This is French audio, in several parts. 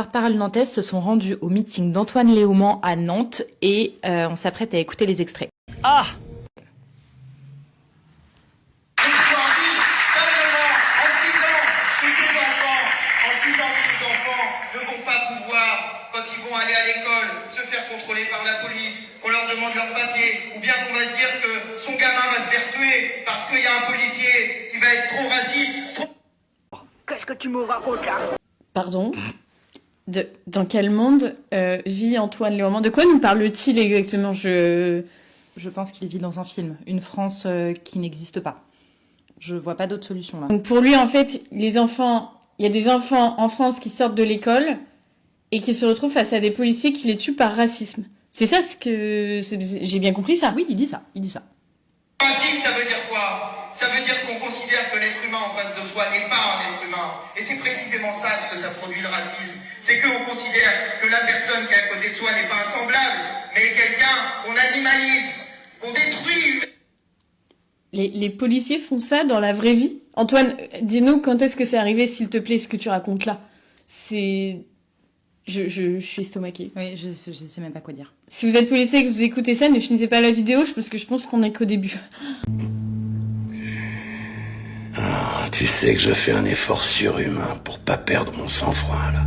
Porte-parole nantaises se sont rendus au meeting d'Antoine Léaumont à Nantes et on s'apprête à écouter les extraits. Ah! Ne vont pas pouvoir, quand ils vont aller à l'école, se faire contrôler par la police, qu'on leur demande leur papier, ou bien qu'on va se dire que son gamin va se faire tuer parce qu'il y a un policier qui va être trop raciste. Qu'est-ce que tu me racontes là? Pardon? Dans quel monde vit Antoine Léaumont? De quoi nous parle-t-il exactement? Je pense qu'il vit dans un film, une France qui n'existe pas. Je vois pas d'autre solution là. Donc pour lui, en fait, les enfants, il y a des enfants en France qui sortent de l'école et qui se retrouvent face à des policiers qui les tuent par racisme. C'est ça ce que... J'ai bien compris ça? Oui, il dit ça, il dit ça. Raciste, ça veut dire quoi? Ça veut dire qu'on considère que l'être humain en face de soi n'est pas un être humain. Et c'est précisément ça ce que ça produit le racisme. C'est qu'on considère que la personne qui est à côté de soi n'est pas un semblable, mais quelqu'un qu'on animalise, qu'on détruit. Les policiers font ça dans la vraie vie? Antoine, dis-nous quand est-ce que c'est arrivé, s'il te plaît, ce que tu racontes là. C'est... Je suis estomaquée. Oui, je sais même pas quoi dire. Si vous êtes policier et que vous écoutez ça, ne finissez pas la vidéo, parce que je pense qu'on est qu'au début. Ah, tu sais que je fais un effort surhumain pour pas perdre mon sang-froid, là.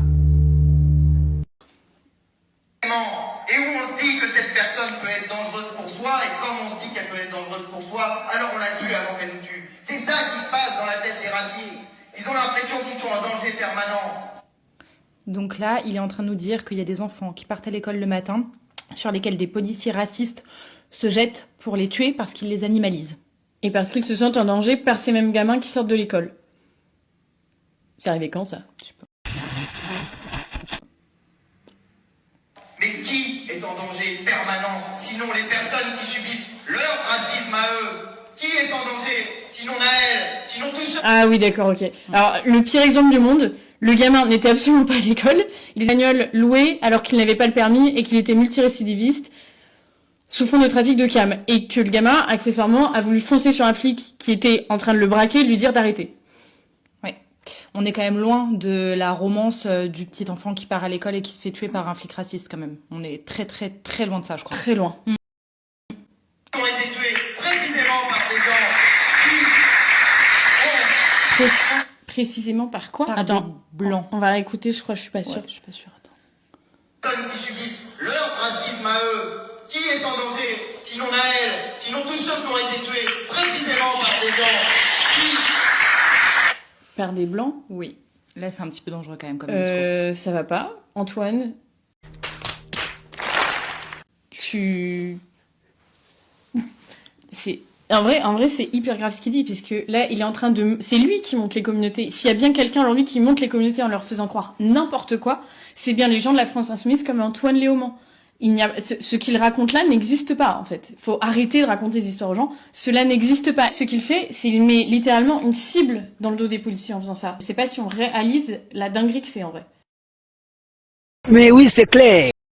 Et où on se dit que cette personne peut être dangereuse pour soi, et comme on se dit qu'elle peut être dangereuse pour soi, alors on la tue avant qu'elle nous tue. C'est ça qui se passe dans la tête des racistes. Ils ont l'impression qu'ils sont en danger permanent. Donc là, il est en train de nous dire qu'il y a des enfants qui partent à l'école le matin, sur lesquels des policiers racistes se jettent pour les tuer parce qu'ils les animalisent. Et parce qu'ils se sentent en danger par ces mêmes gamins qui sortent de l'école. C'est arrivé quand, ça? Je sais pas. Mais qui est en danger permanent, sinon les personnes qui subissent leur racisme à eux? Qui est en danger, sinon Naël, sinon tous ceux... Ah oui, d'accord, ok. Alors, le pire exemple du monde, le gamin n'était absolument pas à l'école, il était bagnole loué alors qu'il n'avait pas le permis et qu'il était multirécidiviste, sous fond de trafic de cam, et que le gamin, accessoirement, a voulu foncer sur un flic qui était en train de le braquer et lui dire d'arrêter. Ouais. On est quand même loin de la romance du petit enfant qui part à l'école et qui se fait tuer par un flic raciste quand même. On est très très très loin de ça, je crois. Très loin. ont été tués précisément par des gens qui ont... Précisément par quoi? Par Attends, des blancs. on va réécouter, je crois, je suis pas sûre. Ouais, je suis pas sûre, attends. Personnes qui subissent leur racisme à eux. Qui est en danger, sinon Naël, sinon tous ceux qui ont été tués précisément par des gens qui... Par des blancs? Oui. Là, c'est un petit peu dangereux quand même comme discours. Ça va pas. Antoine, tu... C'est... En vrai, c'est hyper grave ce qu'il dit, puisque là, il est en train de... C'est lui qui monte les communautés. S'il y a bien quelqu'un aujourd'hui qui monte les communautés en leur faisant croire n'importe quoi, c'est bien les gens de la France insoumise comme Antoine Léaumont. Ce qu'il raconte là n'existe pas, en fait. Faut arrêter de raconter des histoires aux gens. Cela n'existe pas. Ce qu'il fait, c'est qu'il met littéralement une cible dans le dos des policiers en faisant ça. Je sais pas si on réalise la dinguerie que c'est, en vrai. Mais oui, c'est clair.